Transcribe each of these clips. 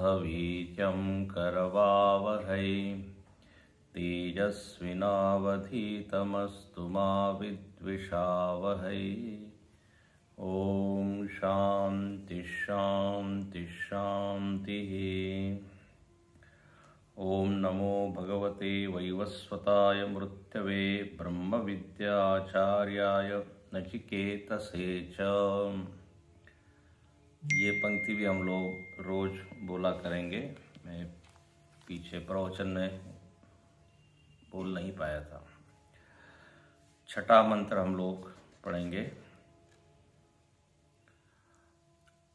सह वीर्यं करवावहै तेजस्विनावधीतमस्तु मा विद्विषावहै। ओम शांति शांति शांतिः। ओम नमो भगवते वैवस्वताय मृत्यवे ब्रह्म विद्याचार्याय नचिकेतसे च। ये पंक्ति भी हम लोग रोज बोला करेंगे। मैं पीछे प्रवचन में बोल नहीं पाया था। छठा मंत्र हम लोग पढ़ेंगे।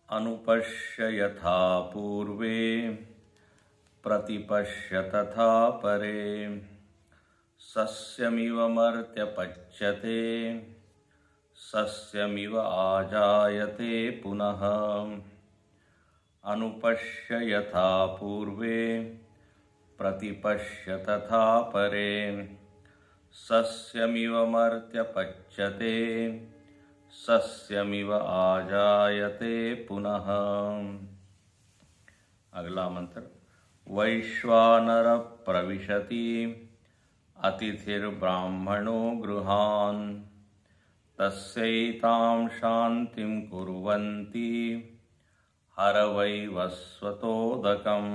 अनुपश्य यथा पूर्वे प्रतिपश्य तथा परे सस्यमिव मर्त्य पच्यते सस्यमिव आजायते पुनः। अनुपश्य यथा पूर्वे प्रतिपश्य तथा परे सस्यमिव मर्त्य पच्यते सस्यमिव आजायते पुनः। अगला मंत्र। वैश्वानर प्रविशति अतिथिर्ब्राह्मणो गृहान् तस्यैतां शान्तिं कुर्वन्ति हरवैवस्वतोदकम्।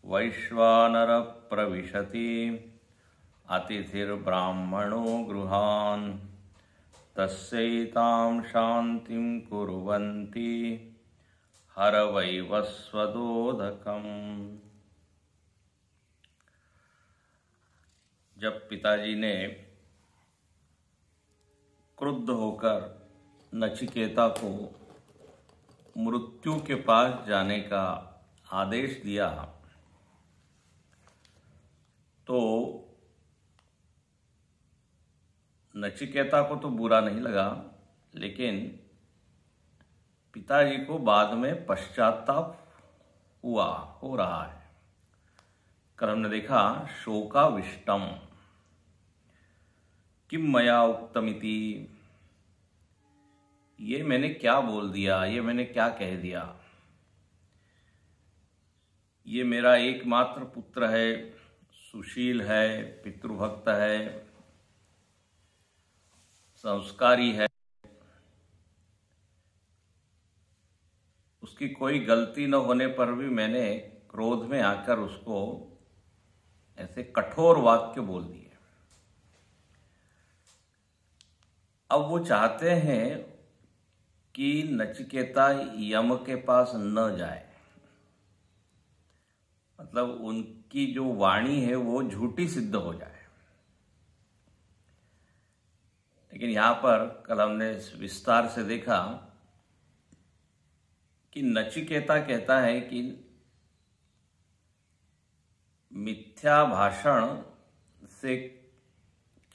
वैश्वानर प्रविशति अतिथिर्ब्राह्मणो गृहान् तस्यैतां शान्तिं कुर्वन्ति हरवैवस्वतोदकम्। जब पिताजी ने क्रुद्ध होकर नचिकेता को मृत्यु के पास जाने का आदेश दिया तो नचिकेता को तो बुरा नहीं लगा, लेकिन पिताजी को बाद में पश्चाताप हो रहा है। कल हमने देखा शोकाविष्टम किम मया उक्तमिति, ये मैंने क्या बोल दिया, ये मैंने क्या कह दिया। ये मेरा एकमात्र पुत्र है, सुशील है, पितृभक्त है, संस्कारी है, उसकी कोई गलती न होने पर भी मैंने क्रोध में आकर उसको ऐसे कठोर वाक्य बोल दिए। अब वो चाहते हैं कि नचिकेता यम के पास न जाए, मतलब उनकी जो वाणी है वो झूठी सिद्ध हो जाए। लेकिन यहां पर कल हमने विस्तार से देखा कि नचिकेता कहता है कि मिथ्या भाषण से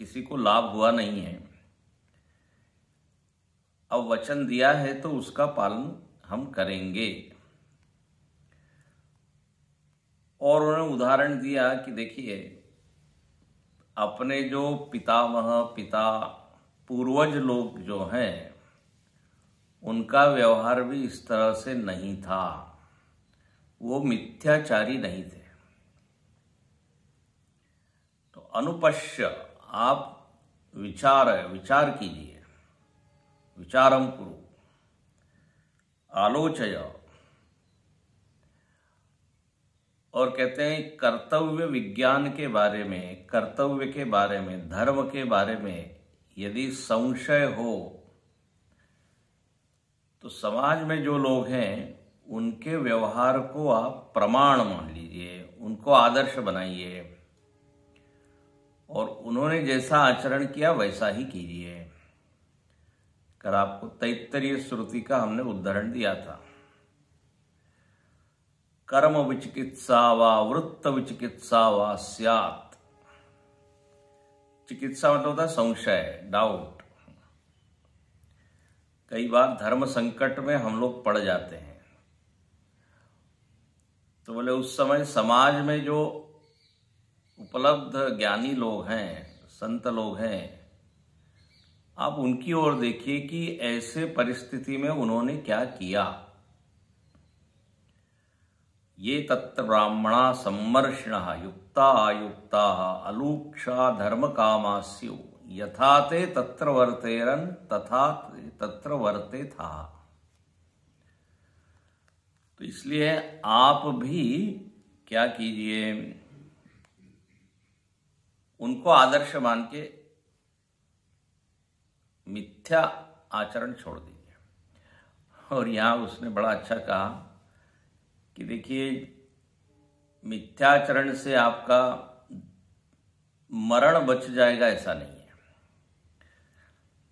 किसी को लाभ हुआ नहीं है। अब वचन दिया है तो उसका पालन हम करेंगे। और उन्होंने उदाहरण दिया कि देखिए, अपने जो पिता पूर्वज लोग जो हैं उनका व्यवहार भी इस तरह से नहीं था, वो मिथ्याचारी नहीं थे। तो अनुपश्य, आप विचार कीजिए, विचारम कुरु, आलोचय। और कहते हैं कर्तव्य विज्ञान के बारे में, कर्तव्य के बारे में, धर्म के बारे में यदि संशय हो तो समाज में जो लोग हैं उनके व्यवहार को आप प्रमाण मान लीजिए, उनको आदर्श बनाइए और उन्होंने जैसा आचरण किया वैसा ही कीजिए। कल आपको तैत्तरीय श्रुति का हमने उदाहरण दिया था। कर्म विचिकित्सा वा वृत्त विचिकित्सा वा स्यात्। चिकित्सा मतलब होता है संशय, डाउट। कई बार धर्म संकट में हम लोग पड़ जाते हैं, तो बोले उस समय समाज में जो उपलब्ध ज्ञानी लोग हैं, संत लोग हैं, आप उनकी ओर देखिए कि ऐसे परिस्थिति में उन्होंने क्या किया। ये तत्र ब्राह्मणा सम्मर्षिणः युक्ता आयुक्ता अलूक्षा धर्म कामास्यु यथा ते तत्र वर्तेरन तथा तत्र वर्ते था। तो इसलिए आप भी क्या कीजिए, उनको आदर्श मान के मिथ्या आचरण छोड़ दीजिए। और यहां उसने बड़ा अच्छा कहा कि देखिए, मिथ्याचरण से आपका मरण बच जाएगा ऐसा नहीं है।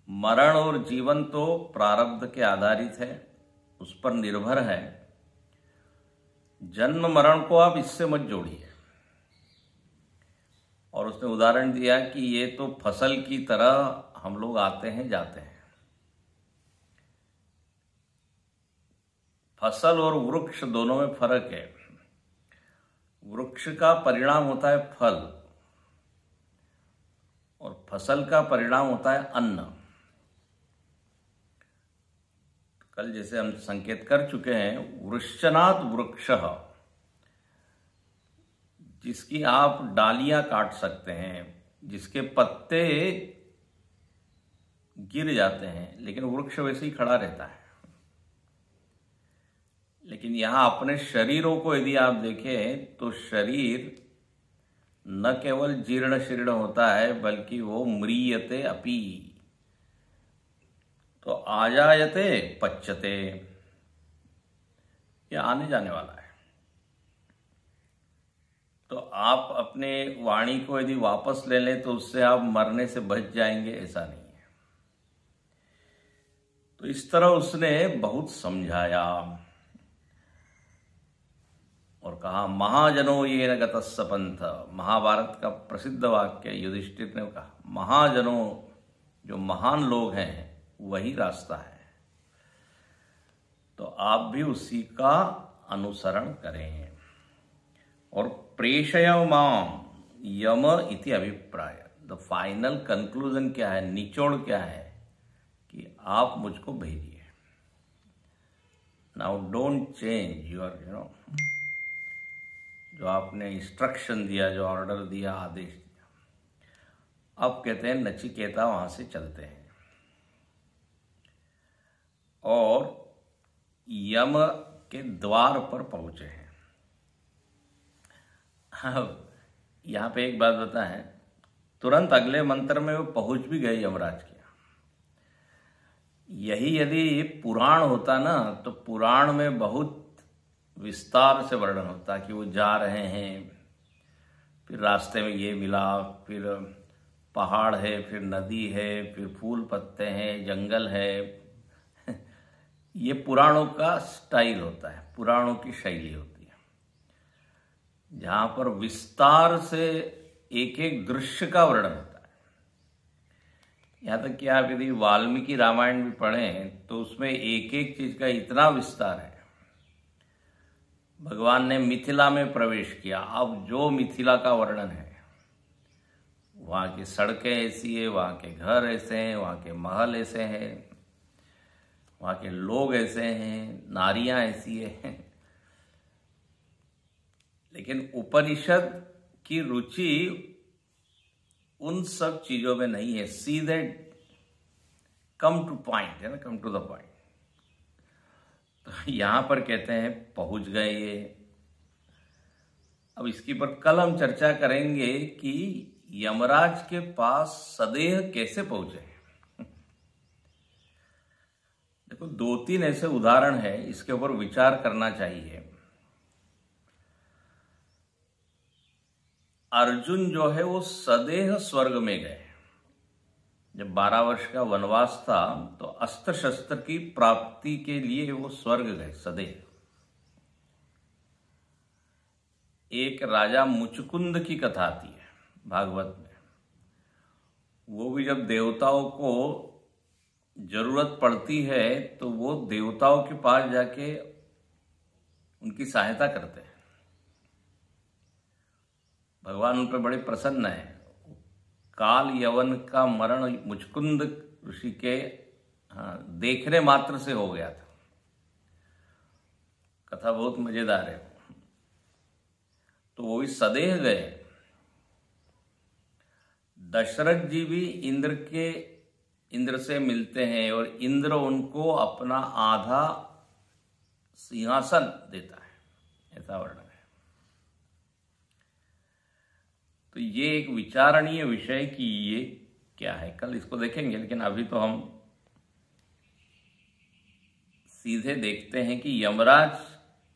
मरण और जीवन तो प्रारब्ध के आधारित है, उस पर निर्भर है। जन्म मरण को आप इससे मत जोड़िए। और उसने उदाहरण दिया कि ये तो फसल की तरह हम लोग आते हैं जाते हैं। फसल और वृक्ष दोनों में फर्क है। वृक्ष का परिणाम होता है फल और फसल का परिणाम होता है अन्न। कल जैसे हम संकेत कर चुके हैं, वृश्चनात् वृक्षः, जिसकी आप डालियां काट सकते हैं, जिसके पत्ते गिर जाते हैं, लेकिन वृक्ष वैसे ही खड़ा रहता है। लेकिन यहां अपने शरीरों को यदि आप देखें तो शरीर न केवल जीर्ण शीर्ण होता है, बल्कि वो म्रियते अपि, तो आजायते पच्यते, ये आने जाने वाला है। तो आप अपने वाणी को यदि वापस ले लें तो उससे आप मरने से बच जाएंगे, ऐसा नहीं है। तो इस तरह उसने बहुत समझाया और कहा, महाजनो ये न गतस्स पंथ। महाभारत का प्रसिद्ध वाक्य युधिष्ठिर ने कहा, महाजनों, जो महान लोग हैं, वही रास्ता है। तो आप भी उसी का अनुसरण करें। और प्रेषय माम यम इति अभिप्राय, द फाइनल कंक्लूजन क्या है, निचोड़ क्या है, कि आप मुझको भेजिए। नाउ डोंट चेंज योर जो आपने इंस्ट्रक्शन दिया, जो ऑर्डर दिया, आदेश दिया। अब कहते हैं नचिकेता वहां से चलते हैं और यम के द्वार पर पहुंचे हैं। अब यहां पे एक बात बताएं, तुरंत अगले मंत्र में वो पहुंच भी गए यमराज के। यही यदि पुराण होता ना, तो पुराण में बहुत विस्तार से वर्णन होता कि वो जा रहे हैं, फिर रास्ते में ये मिला, फिर पहाड़ है, फिर नदी है, फिर फूल पत्ते हैं, जंगल है। ये पुराणों का स्टाइल होता है, पुराणों की शैली होती है, जहां पर विस्तार से एक एक दृश्य का वर्णन होता है। यहां तक कि आप यदि वाल्मीकि रामायण भी पढ़ें तो उसमें एक एक चीज का इतना विस्तार है। भगवान ने मिथिला में प्रवेश किया, अब जो मिथिला का वर्णन है, वहां की सड़कें ऐसी है, वहां के घर ऐसे हैं, वहां के महल ऐसे हैं, वहां के लोग ऐसे हैं, नारियां ऐसी है। लेकिन उपनिषद की रुचि उन सब चीजों में नहीं है, सीधे कम टू पॉइंट है ना, कम टू द पॉइंट। तो यहां पर कहते हैं पहुंच गए ये। अब इसके पर कल हम चर्चा करेंगे कि यमराज के पास सदेह कैसे पहुंचे। देखो, दो तीन ऐसे उदाहरण है, इसके ऊपर विचार करना चाहिए। अर्जुन जो है वो सदेह स्वर्ग में गए। जब 12 वर्ष का वनवास था तो अस्त्र शस्त्र की प्राप्ति के लिए वो स्वर्ग गए सदेह। एक राजा मुचकुंद की कथा आती है भागवत में। वो भी जब देवताओं को जरूरत पड़ती है तो वो देवताओं के पास जाके उनकी सहायता करते हैं। भगवान उन पर बड़े प्रसन्न है। काल यवन का मरण मुचकुंद ऋषि के देखने मात्र से हो गया था। कथा बहुत मजेदार है। तो वो भी सदेह गए। दशरथ जी भी इंद्र से मिलते हैं और इंद्र उनको अपना आधा सिंहासन देता है, ऐसा वर्णन है। तो ये एक विचारणीय विषय कि ये क्या है, कल इसको देखेंगे, लेकिन अभी तो हम सीधे देखते हैं कि यमराज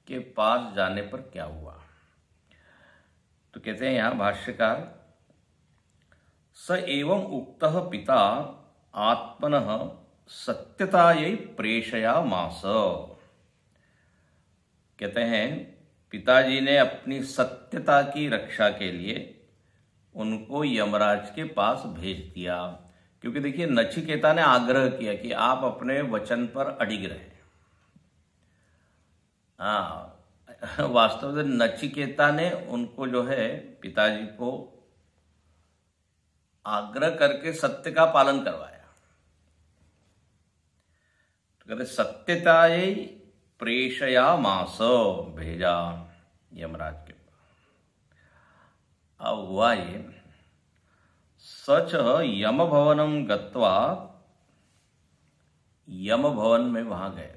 के पास जाने पर क्या हुआ। तो कहते हैं यहां भाष्यकार, स एवं उक्तः पिता आत्मनः सत्यतायै प्रेषयामास। कहते हैं पिताजी ने अपनी सत्यता की रक्षा के लिए उनको यमराज के पास भेज दिया, क्योंकि देखिए नचिकेता ने आग्रह किया कि आप अपने वचन पर अडिग रहे। हाँ, वास्तव में नचिकेता ने उनको जो है पिताजी को आग्रह करके सत्य का पालन करवाया। तो कहते सत्यतायै प्रेषयामास, भेजा यमराज के पास। अब हुआ ये, सच यम भवनम गत्वा, यम भवन में वहां गए,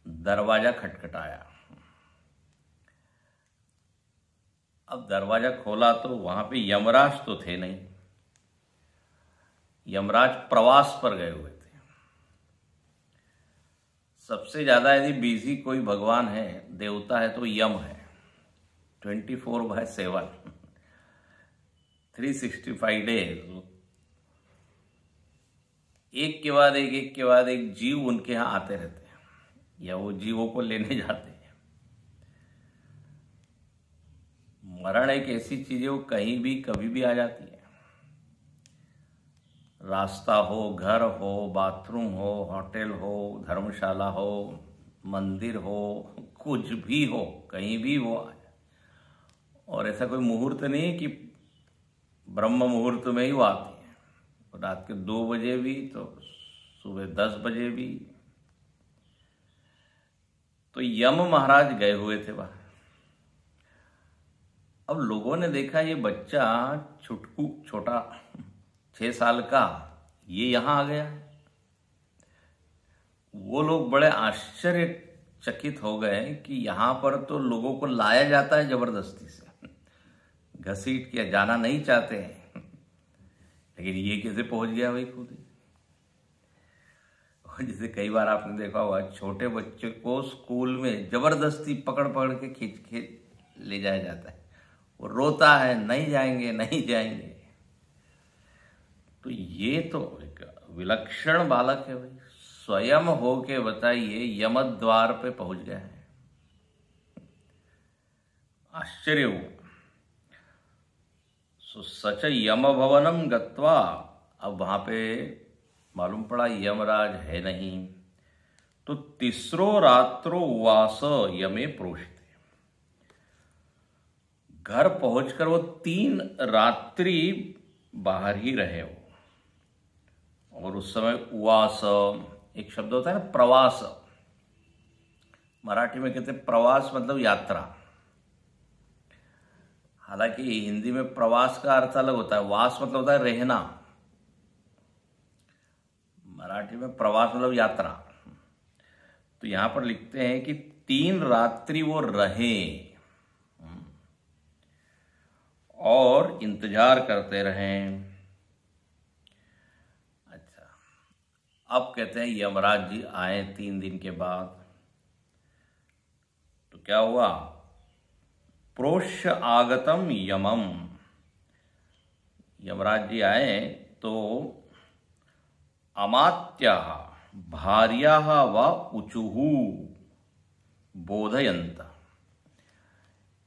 दरवाजा खटखटाया। अब दरवाजा खोला तो वहां पे यमराज तो थे नहीं, यमराज प्रवास पर गए हुए थे। सबसे ज्यादा यदि बिजी कोई भगवान है, देवता है, तो यम है। 24/7 365 डेज, एक के बाद एक जीव उनके यहां आते रहते हैं, या वो जीवों को लेने जाते हैं। मरण एक ऐसी चीज है, वो कहीं भी कभी भी आ जाती है। रास्ता हो, घर हो, बाथरूम हो, होटल हो, धर्मशाला हो, मंदिर हो, कुछ भी हो, कहीं भी वो आए। और ऐसा कोई मुहूर्त नहीं है कि ब्रह्म मुहूर्त में ही वो आती है, रात के 2 बजे भी, तो सुबह 10 बजे भी। तो यम महाराज गए हुए थे वहां। अब लोगों ने देखा ये बच्चा छोटा 6 साल का, ये यहां आ गया। वो लोग बड़े आश्चर्यचकित हो गए कि यहां पर तो लोगों को लाया जाता है जबरदस्ती से, घसीट के, जाना नहीं चाहते हैं, लेकिन ये कैसे पहुंच गया भाई खुद ही। जैसे कई बार आपने देखा होगा, छोटे बच्चे को स्कूल में जबरदस्ती पकड़ के खींच ले जाया जाता है, वो रोता है, नहीं जाएंगे नहीं जाएंगे। तो ये तो एक विलक्षण बालक है भाई, स्वयं हो के बताइए यम द्वार पे पहुंच गया है। आश्चर्य हुआ। सच यम भवनम गत्वा, अब वहां पे मालूम पड़ा यमराज है नहीं। तो तीसरो रात्रो उवास यमे प्रोषित, घर पहुंचकर वो 3 रात्रि बाहर ही रहे हो। और उस समय उवास, एक शब्द होता है ना प्रवास, मराठी में कहते हैं प्रवास मतलब यात्रा। हालांकि हिंदी में प्रवास का अर्थ अलग होता है, वास मतलब होता है रहना, मराठी में प्रवास मतलब यात्रा। तो यहां पर लिखते हैं कि 3 रात्रि वो रहे और इंतजार करते रहे। अच्छा, अब कहते हैं यमराज जी आए 3 दिन के बाद। तो क्या हुआ, प्रोष्य आगतम यमम, यमराज जी आए तो अमात्याः भार्याः व ऊचुः बोधयन्त,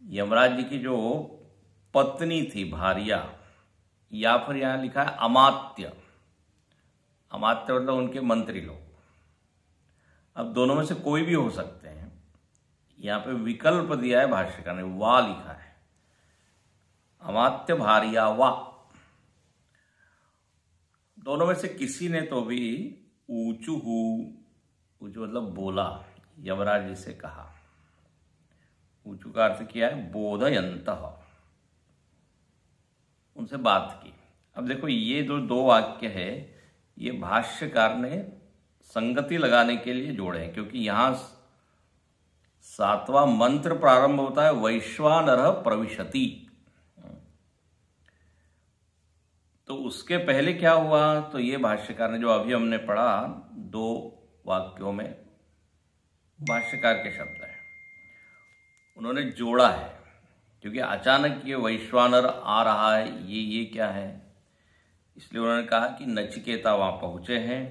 यमराज जी की जो पत्नी थी भार्या, या फिर यहां लिखा है अमात्य, अमात्य मतलब उनके मंत्री लोग। अब दोनों में से कोई भी हो सकते हैं, यहां पे विकल्प दिया है भाष्यकार ने, वा लिखा है, अमात्य भार्या वा, दोनों में से किसी ने तो भी ऊचुहु, ऊचु मतलब बोला, यमराज जी से कहा। ऊचु का अर्थ किया है बोधयन्तः, उनसे बात की। अब देखो ये जो दो वाक्य है ये भाष्यकार ने संगति लगाने के लिए जोड़े हैं, क्योंकि यहां 7वां मंत्र प्रारंभ होता है वैश्वानरः प्रविशति, तो उसके पहले क्या हुआ, तो ये भाष्यकार ने जो अभी हमने पढ़ा 2 वाक्यों में भाष्यकार के शब्द हैं, उन्होंने जोड़ा है, क्योंकि अचानक ये वैश्वानर आ रहा है, ये क्या है, इसलिए उन्होंने कहा कि नचिकेता वहां पहुंचे हैं,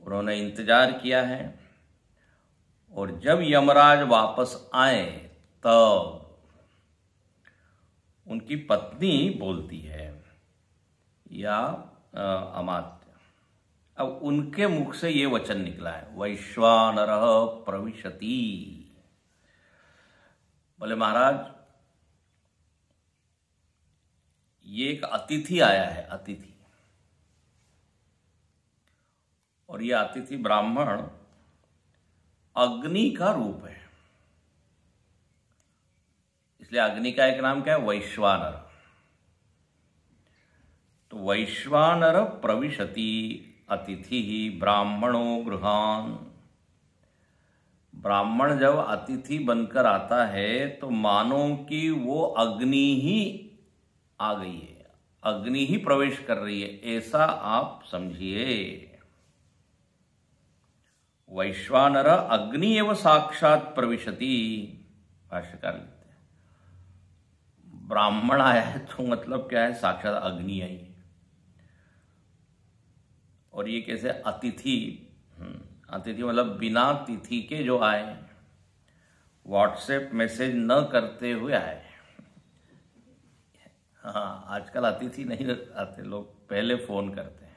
उन्होंने इंतजार किया है, और जब यमराज वापस आए तब उनकी पत्नी बोलती है या अमात्य, अब उनके मुख से ये वचन निकला है वैश्वानरः प्रविशति। बोले महाराज ये एक अतिथि आया है, अतिथि, और ये अतिथि ब्राह्मण अग्नि का रूप है, इसलिए अग्नि का एक नाम क्या है वैश्वानर। तो वैश्वानर प्रविशति अतिथि ही ब्राह्मणो गृहान, ब्राह्मण जब अतिथि बनकर आता है तो मानो कि वो अग्नि ही आ गई है, अग्नि ही प्रवेश कर रही है, ऐसा आप समझिए। वैश्वानर अग्नि एव साक्षात प्रविशति, भाष्यकार लिखते हैं ब्राह्मण आया है तो मतलब क्या है, साक्षात अग्नि आई है। और ये कैसे अतिथि, अतिथि मतलब बिना तिथि के जो आए, व्हाट्सएप मैसेज न करते हुए आए। हाँ, आजकल अतिथि नहीं आते लोग, पहले फोन करते हैं,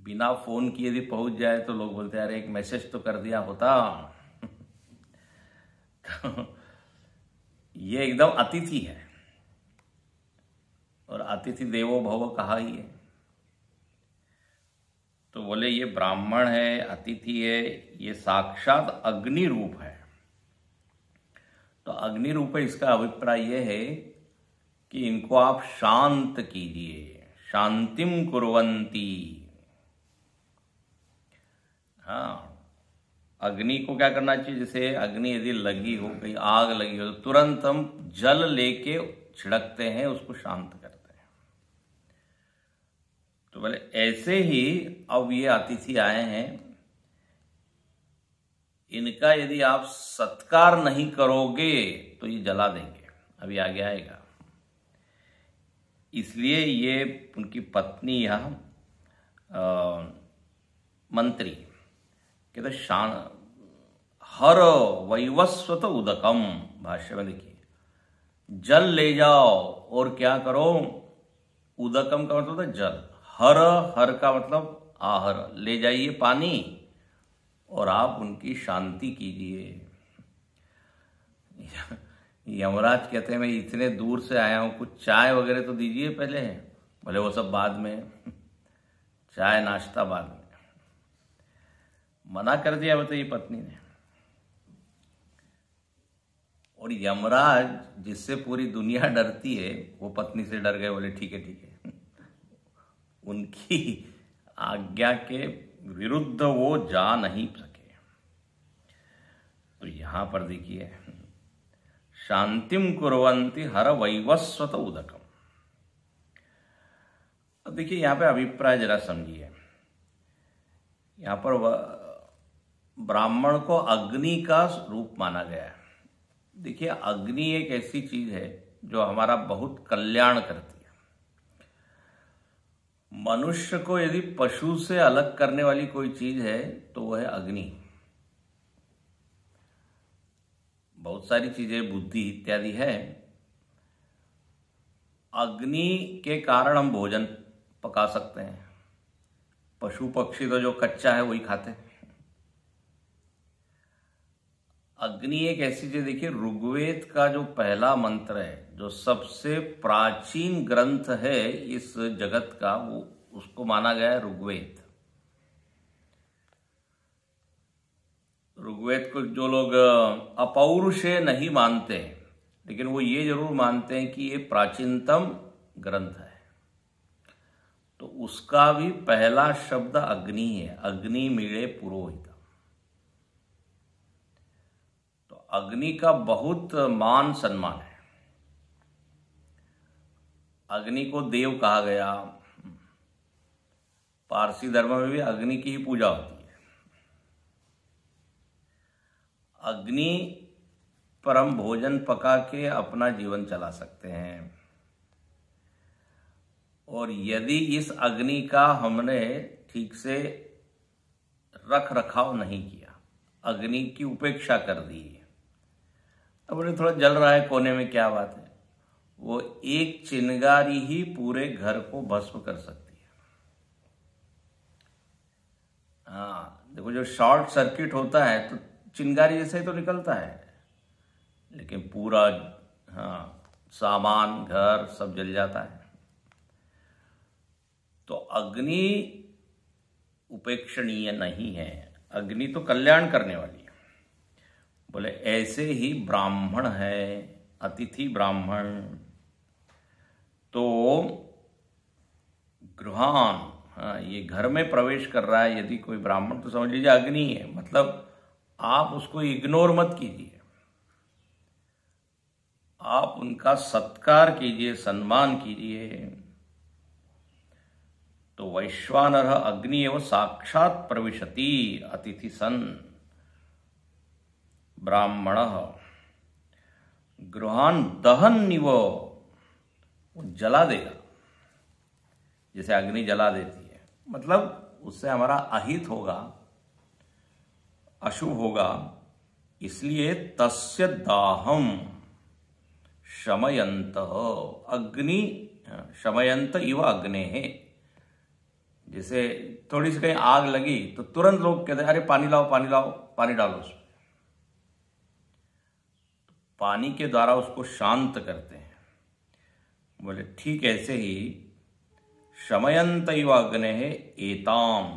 बिना फोन किए यदि पहुंच जाए तो लोग बोलते हैं अरे एक मैसेज तो कर दिया होता। ये एकदम अतिथि है, और अतिथि देवो भव कहा ही है। तो बोले ये ब्राह्मण है, अतिथि है, ये साक्षात अग्नि रूप है। तो अग्नि रूप है, इसका अभिप्राय ये है कि इनको आप शांत कीजिए, शांतिम कुर्वन्ति। हाँ, अग्नि को क्या करना चाहिए, जैसे अग्नि यदि लगी हो, कहीं आग लगी हो तो तुरंत हम जल लेके छिड़कते हैं, उसको शांत करते हैं। तो बोले ऐसे ही अब ये अतिथि आए हैं, इनका यदि आप सत्कार नहीं करोगे तो ये जला देंगे, अभी आगे आएगा। इसलिए ये उनकी पत्नी या मंत्री कहते शान हर वैवस्वत उदकम, भाष्य में देखिए जल ले जाओ, और क्या करो, उदकम का मतलब जल, हर, हर का मतलब आहर, ले जाइए पानी और आप उनकी शांति कीजिए। यमराज कहते हैं मैं इतने दूर से आया हूं, कुछ चाय वगैरह तो दीजिए पहले। बोले वो सब बाद में, चाय नाश्ता बाद में। मना कर दिया बताइए पत्नी ने। और यमराज जिससे पूरी दुनिया डरती है वो पत्नी से डर गए, बोले ठीक है ठीक है। उनकी आज्ञा के विरुद्ध वो जा नहीं सके। तो यहां पर देखिए शांतिम कुर्वन्ति हर वैवस्वत उदकम। अब देखिए यहां पे अभिप्राय जरा समझिए। यहां पर ब्राह्मण को अग्नि का रूप माना गया है। देखिए अग्नि एक ऐसी चीज है जो हमारा बहुत कल्याण करती है। मनुष्य को यदि पशु से अलग करने वाली कोई चीज है तो वह है अग्नि। बहुत सारी चीजें बुद्धि इत्यादि है, अग्नि के कारण हम भोजन पका सकते हैं। पशु पक्षी तो जो कच्चा है वही खाते हैं। अग्नि एक ऐसी चीज, देखिए ऋग्वेद का जो पहला मंत्र है, जो सबसे प्राचीन ग्रंथ है इस जगत का, वो उसको माना गया है ऋग्वेद। ऋग्वेद को जो लोग अपौरुषेय नहीं मानते, लेकिन वो ये जरूर मानते हैं कि ये प्राचीनतम ग्रंथ है, तो उसका भी पहला शब्द अग्नि है। अग्नि मीळे पुरोहित। तो अग्नि का बहुत मान सम्मान है। अग्नि को देव कहा गया। पारसी धर्म में भी अग्नि की ही पूजा होती है। अग्नि पर हम भोजन पका के अपना जीवन चला सकते हैं, और यदि इस अग्नि का हमने ठीक से रख रखाव नहीं किया, अग्नि की उपेक्षा कर दी, अब उन्हें थोड़ा जल रहा है कोने में, क्या बात है, वो एक चिंगारी ही पूरे घर को भस्म कर सकती है। हाँ, देखो जो शॉर्ट सर्किट होता है तो चिंगारी जैसे ही तो निकलता है, लेकिन पूरा सामान घर सब जल जाता है। तो अग्नि उपेक्षणीय नहीं है, अग्नि तो कल्याण करने वाली है। बोले ऐसे ही ब्राह्मण है, अतिथि ब्राह्मण, तो गृहान, ये घर में प्रवेश कर रहा है यदि कोई ब्राह्मण, तो समझ लीजिए अग्नि है। मतलब आप उसको इग्नोर मत कीजिए, आप उनका सत्कार कीजिए, सम्मान कीजिए। तो वैश्वानर अग्नि एवं साक्षात प्रविशति अतिथि सन ब्राह्मण गृहान दहन निव, जला देगा जैसे अग्नि जला देती है। मतलब उससे हमारा अहित होगा, अशुभ होगा, इसलिए तस्य दाहम शमयंत अग्नि शमयंत इव अग्ने है। जैसे थोड़ी सी कहीं आग लगी तो तुरंत लोग कहते हैं अरे पानी लाओ, पानी लाओ, पानी डालो उसमें। पानी के द्वारा उसको शांत करते हैं। बोले ठीक ऐसे ही शमयंत इव अग्ने है एताम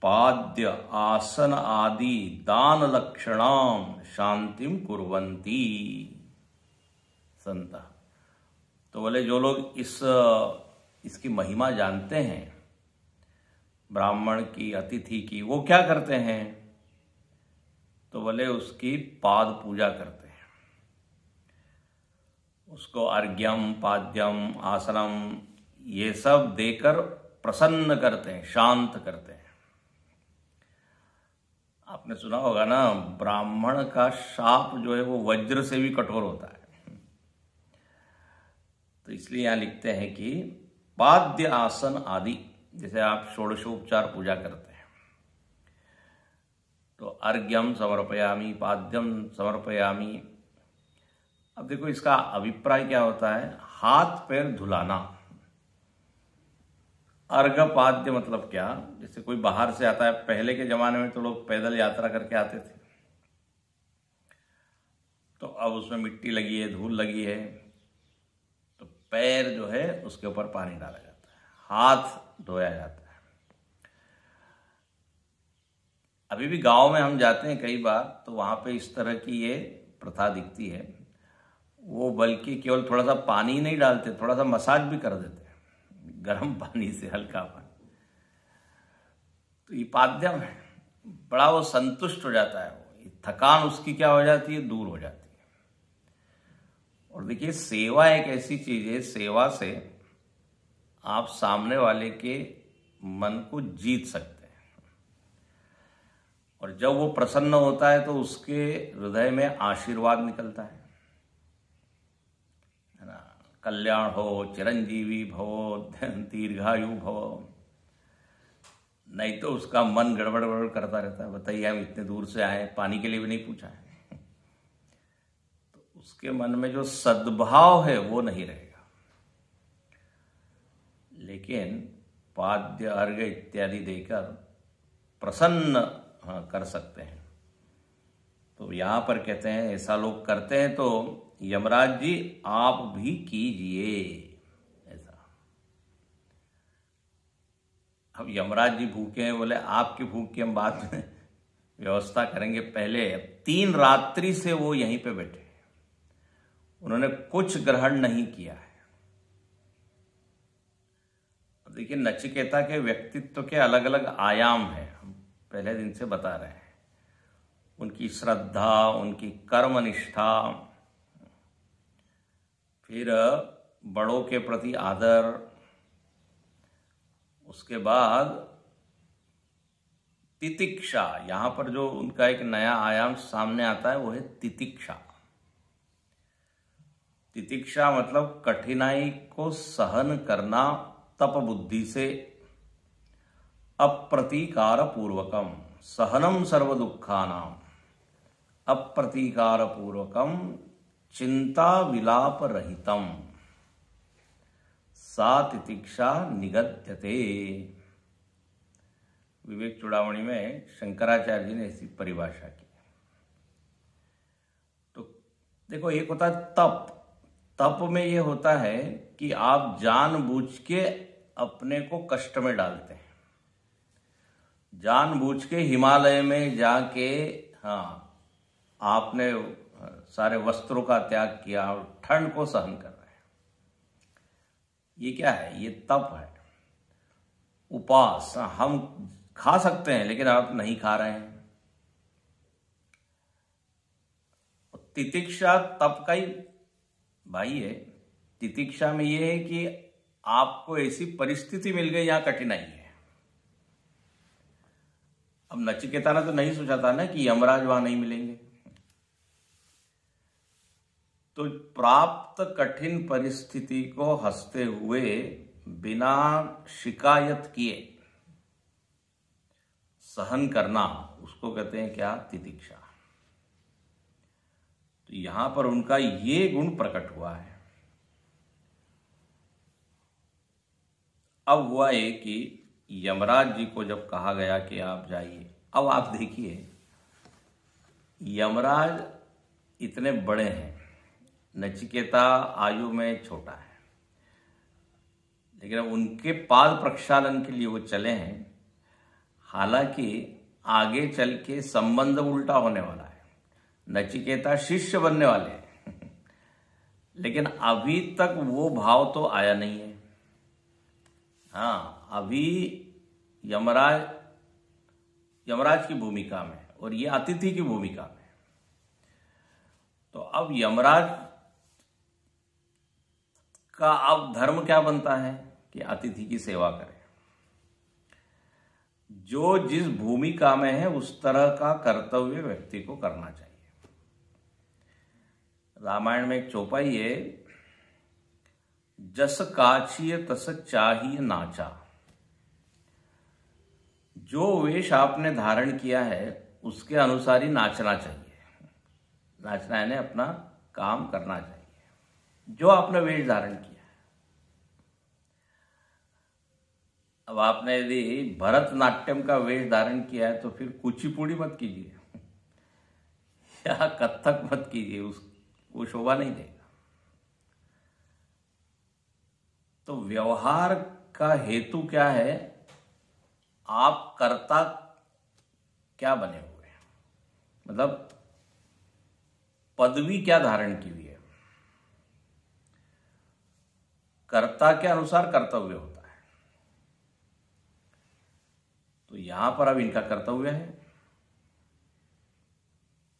पाद्य आसन आदि दान लक्षणाम शांतिम कुर्वन्ति संत। तो बोले जो लोग इसकी महिमा जानते हैं ब्राह्मण की, अतिथि की, वो क्या करते हैं? तो बोले उसकी पाद पूजा करते हैं, उसको अर्घ्यम पाद्यम आसनम ये सब देकर प्रसन्न करते हैं, शांत करते हैं। आपने सुना होगा ना, ब्राह्मण का शाप जो है वो वज्र से भी कठोर होता है। तो इसलिए यहां लिखते हैं कि पाद्य आसन आदि, जैसे आप षोडशोपचार पूजा करते हैं, तो अर्घ्यम समर्पयामि, पाद्यम समर्पयामि। अब देखो इसका अभिप्राय क्या होता है, हाथ पैर धुलाना। अर्घ पाद्य मतलब क्या, जैसे कोई बाहर से आता है, पहले के जमाने में तो लोग पैदल यात्रा करके आते थे, तो अब उसमें मिट्टी लगी है, धूल लगी है, तो पैर जो है उसके ऊपर पानी डाला जाता है, हाथ धोया जाता है। अभी भी गांव में हम जाते हैं कई बार, तो वहां पे इस तरह की ये प्रथा दिखती है। वो बल्कि केवल थोड़ा सा पानी नहीं डालते, थोड़ा सा मसाज भी कर देते हैं गर्म पानी से, हल्का पानी। तो ये पाद्यम है, बड़ा वो संतुष्ट हो जाता है, वो थकान उसकी क्या हो जाती है, दूर हो जाती है। और देखिए सेवा एक ऐसी चीज है, सेवा से आप सामने वाले के मन को जीत सकते हैं, और जब वो प्रसन्न होता है तो उसके हृदय में आशीर्वाद निकलता है ना, कल्याण हो, चिरंजीवी भवो, दीर्घायु भवो। नहीं तो उसका मन गड़बड़ गड़बड़ करता रहता है, बताइए हम इतने दूर से आए, पानी के लिए भी नहीं पूछा है। तो उसके मन में जो सद्भाव है वो नहीं रहेगा। लेकिन पाद्य अर्घ्य इत्यादि देकर प्रसन्न कर सकते हैं। तो यहां पर कहते हैं ऐसा लोग करते हैं तो यमराज जी आप भी कीजिए ऐसा। अब यमराज जी भूखे हैं, बोले आपकी भूख की हम बात में व्यवस्था करेंगे। पहले 3 रात्रि से वो यहीं पे बैठे, उन्होंने कुछ ग्रहण नहीं किया है। देखिए, नचिकेता के व्यक्तित्व के अलग अलग आयाम हैं, हम पहले दिन से बता रहे हैं। उनकी श्रद्धा, उनकी कर्मनिष्ठा, फिर बड़ों के प्रति आदर, उसके बाद तितिक्षा। यहां पर जो उनका एक नया आयाम सामने आता है वो है तितिक्षा। तितिक्षा मतलब कठिनाई को सहन करना तप बुद्धि से, अप्रतीकार पूर्वकम सहनम सर्व दुखानाम, अप्रतीकार पूर्वकम चिंता विलाप रहितम, सा तितिक्षा निगद्यते। विवेक चूड़ामणि में शंकराचार्य जी ने ऐसी परिभाषा की। तो देखो, एक होता है तप। तप में ये होता है कि आप जानबूझ के अपने को कष्ट में डालते हैं, जानबूझ के हिमालय में जाके, हाँ, आपने सारे वस्त्रों का त्याग किया और ठंड को सहन कर रहे हैं। ये क्या है? ये तप है। उपवास, हम खा सकते हैं लेकिन आप नहीं खा रहे हैं। तितिक्षा तप का ही भाई है। तितिक्षा में ये है कि आपको ऐसी परिस्थिति मिल गई, यहां कठिनाई है। अब नचिकेता ने तो नहीं सोचा था ना कि यमराज वहां नहीं मिलेंगे। तो प्राप्त कठिन परिस्थिति को हंसते हुए, बिना शिकायत किए सहन करना, उसको कहते हैं क्या? तितिक्षा। तो यहां पर उनका ये गुण प्रकट हुआ है। अब हुआ है कि यमराज जी को जब कहा गया कि आप जाइए, अब आप देखिए, यमराज इतने बड़े हैं, नचिकेता आयु में छोटा है, लेकिन अब उनके पाद प्रक्षालन के लिए वो चले हैं। हालांकि आगे चल के संबंध उल्टा होने वाला है, नचिकेता शिष्य बनने वाले हैं लेकिन अभी तक वो भाव तो आया नहीं है। हाँ, अभी यमराज की भूमिका में और ये अतिथि की भूमिका में। तो अब यमराज का अब धर्म क्या बनता है कि अतिथि की सेवा करे। जो जिस भूमिका में है उस तरह का कर्तव्य व्यक्ति को करना चाहिए। रामायण में एक चौपाई है, जस काछिय तस चाहिए नाचा। जो वेश आपने धारण किया है उसके अनुसार ही नाचना चाहिए। नाचना है, अपना काम करना चाहिए जो आपने वेश धारण किया है। अब आपने यदि भरतनाट्यम का वेश धारण किया है तो फिर कुचिपुड़ी मत कीजिए या कथक मत कीजिए, वो शोभा नहीं देगा। तो व्यवहार का हेतु क्या है? आप कर्ता क्या बने हुए हैं, मतलब पदवी क्या धारण की हुई है। कर्ता के अनुसार कर्तव्य होता है। तो यहां पर अब इनका कर्तव्य है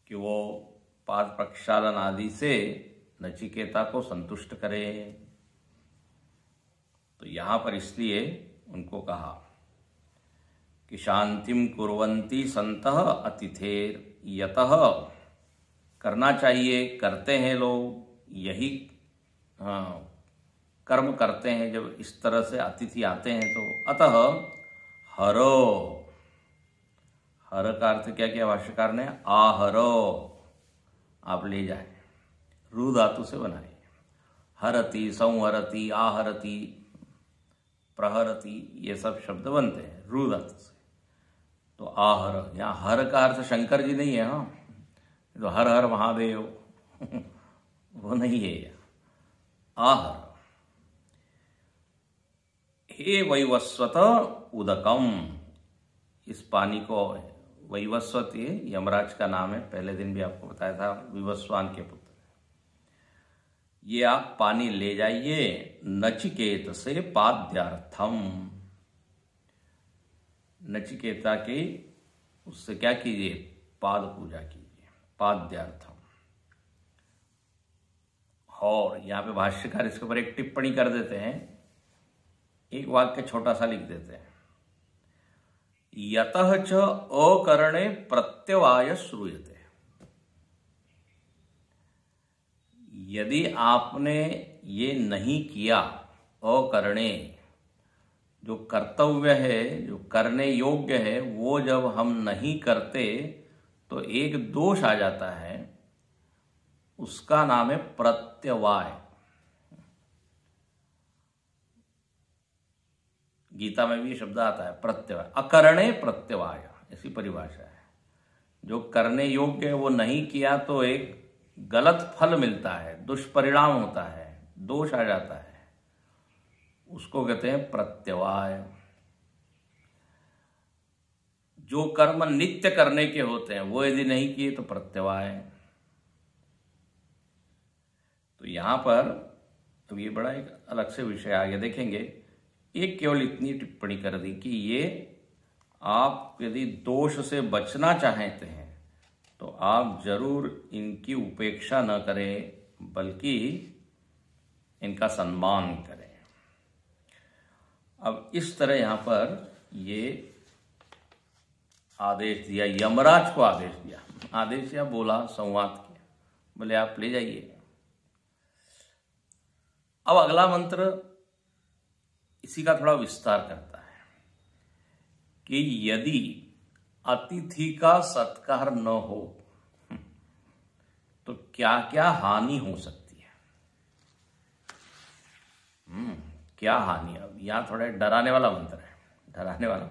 कि वो पाद प्रक्षालन आदि से नचिकेता को संतुष्ट करे। तो यहां पर इसलिए उनको कहा कि शांतिम कुर्वन्ति संतः अतिथेर यतः, करना चाहिए, करते हैं लोग, यही कर्म करते हैं जब इस तरह से अतिथि आते हैं। तो अतः हरो, हर का अर्थ क्या किया भाष्यकार ने? आहरो, आप ले जाए, रू धातु से बनाए। हरति, संहरति, आहरति, प्रहरति, ये सब शब्द बनते हैं रू धातु से। तो आहर, यहाँ हर का अर्थ शंकर जी नहीं है। हाँ, तो हर हर महादेव वो नहीं है यहाँ। आहर, हे वैवस्वत उदकम, इस पानी को वैवस्वत ये यमराज का नाम है, पहले दिन भी आपको बताया था, विवस्वान के पुत्र। ये आप पानी ले जाइए नचिकेत से पाद्यार्थम, नचिकेता की उससे क्या कीजिए, पाद पूजा कीजिए, पाद्यार्थम। और यहाँ पे भाष्यकार इसके ऊपर एक टिप्पणी कर देते हैं, एक वाक्य छोटा सा लिख देते हैं, यतः च अकरणे प्रत्यवाय श्रूयते। यदि आपने ये नहीं किया, अकरणे जो कर्तव्य है, जो करने योग्य है, वो जब हम नहीं करते तो एक दोष आ जाता है, उसका नाम है प्रत्यवाय। गीता में भी शब्द आता है प्रत्यवाय, अकरणे प्रत्यवाय, ऐसी परिभाषा है। जो करने योग्य है वो नहीं किया तो एक गलत फल मिलता है, दुष्परिणाम होता है, दोष आ जाता है, उसको कहते हैं प्रत्यवाय। जो कर्म नित्य करने के होते हैं वो यदि नहीं किए तो प्रत्यवाय। तो यहां पर अब ये बड़ा एक अलग से विषय आगे देखेंगे। एक केवल इतनी टिप्पणी कर दी कि ये आप यदि दोष से बचना चाहते हैं तो आप जरूर इनकी उपेक्षा न करें, बल्कि इनका सम्मान करें। अब इस तरह यहां पर ये आदेश दिया, यमराज को आदेश दिया, आदेश या बोला, संवाद किया, बोले आप ले जाइए। अब अगला मंत्र इसी का थोड़ा विस्तार करता है कि यदि अतिथि का सत्कार न हो तो क्या क्या हानि हो सकती है। क्या हानि। अब यहां थोड़ा डराने वाला मंत्र है, डराने वाला।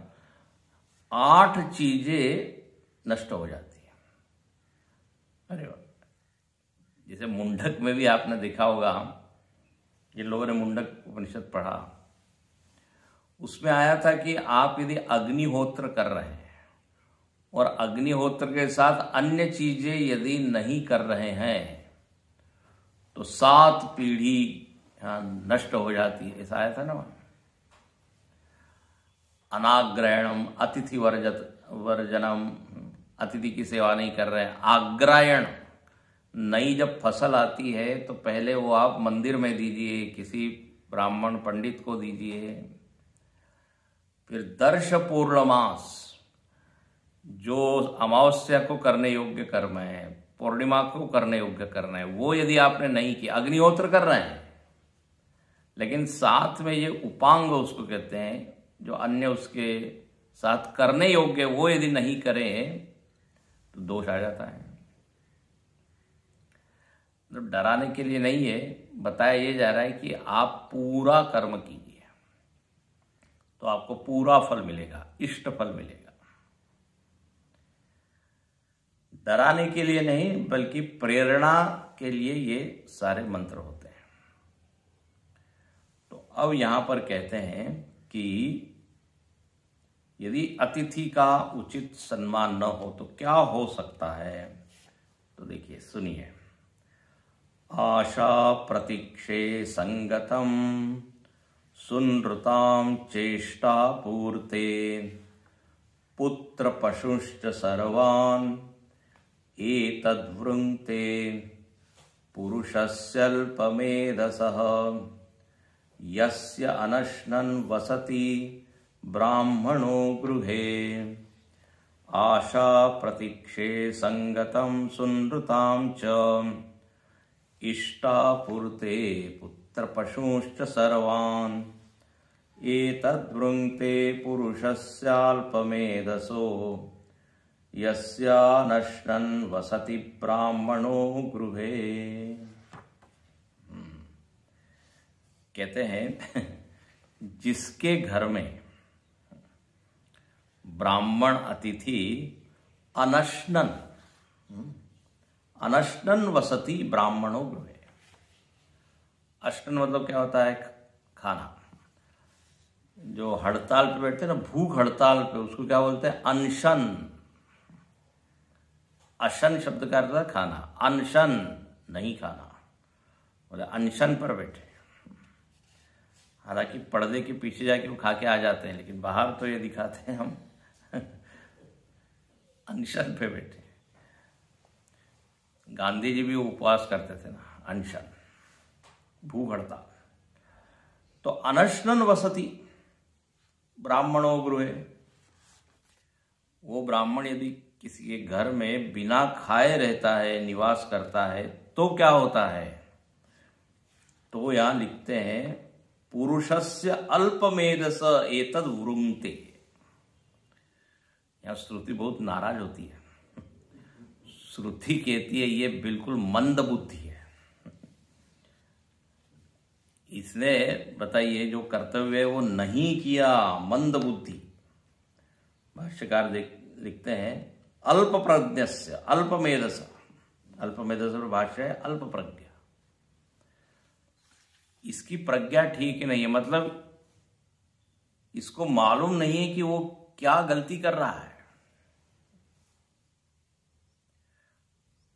8 चीजें नष्ट हो जाती है। अरे वाह, जैसे मुंडक में भी आपने देखा होगा, जिन लोगों ने मुंडक उपनिषद पढ़ा उसमें आया था कि आप यदि अग्निहोत्र कर रहे हैं और अग्निहोत्र के साथ अन्य चीजें यदि नहीं कर रहे हैं तो 7 पीढ़ी नष्ट हो जाती है, ऐसा आया था ना। अनाग्रहणम, अतिथि वर्जनम, अतिथि की सेवा नहीं कर रहे हैं। आग्रायण, नई जब फसल आती है तो पहले वो आप मंदिर में दीजिए, किसी ब्राह्मण पंडित को दीजिए। फिर दर्श पूर्णमास, जो अमावस्या को करने योग्य कर्म है, पूर्णिमा को करने योग्य करना है, वो यदि आपने नहीं किया, अग्निहोत्र कर रहे हैं लेकिन साथ में ये उपांग उसको कहते हैं, जो अन्य उसके साथ करने योग्य, वो यदि नहीं करें तो दोष आ जाता है। तो डराने के लिए नहीं है, बताया ये जा रहा है कि आप पूरा कर्म कीजिए तो आपको पूरा फल मिलेगा, इष्ट फल मिलेगा। डराने के लिए नहीं बल्कि प्रेरणा के लिए ये सारे मंत्र होते हैं। तो अब यहां पर कहते हैं कि यदि अतिथि का उचित सम्मान न हो तो क्या हो सकता है। तो देखिए, सुनिए। आशा प्रतीक्षे संगतम सुनृताम चेष्टा पूर्ते पुत्र पशुश्च सर्वान् एतद्वृङ्क्ते पुरुषस्यल्पमेधसः यस्य अनश्नन् वसति ब्राह्मणो गृहे। आशा प्रतीक्षे संगतं सुनृतां च इष्टापूर्ते पुत्र पशुश्च सर्वान् एतद्वृङ्क्ते पुरुषस्याल्पमेधसो यस्यानश्नन् वसति ब्राह्मणो गृहे। कहते हैं जिसके घर में ब्राह्मण अतिथि अनश्नन वसति ब्राह्मणों गृहे। अश्नन मतलब क्या होता है? खाना। जो हड़ताल पे बैठते हैं ना, भूख हड़ताल पे, उसको क्या बोलते हैं? अनशन। अशन शब्द का अर्थ है खाना, अनशन नहीं खाना, बोले अनशन पर बैठे। हालांकि पर्दे के पीछे जाके वो खा के आ जाते हैं, लेकिन बाहर तो ये दिखाते हैं हम अनशन पे बैठे। गांधी जी भी उपवास करते थे ना, अनशन, भूख हड़ताल। तो अनशनन वसति ब्राह्मणो गृहे, वो ब्राह्मण यदि किसी के घर में बिना खाए रहता है, निवास करता है, तो क्या होता है? तो यहां लिखते हैं पुरुषस्य अल्पमेधस एतद वृंगते। यहां श्रुति बहुत नाराज होती है। श्रुति कहती है ये बिल्कुल मंद बुद्धि है। इसने बताइए जो कर्तव्य है वो नहीं किया, मंद बुद्धि। भाष्यकार लिखते हैं अल्प प्रज्ञस्य अल्पमेधस, अल्पमेधस और भाष्य है अल्प प्रज्ञा। इसकी प्रज्ञा ठीक नहीं है, मतलब इसको मालूम नहीं है कि वो क्या गलती कर रहा है।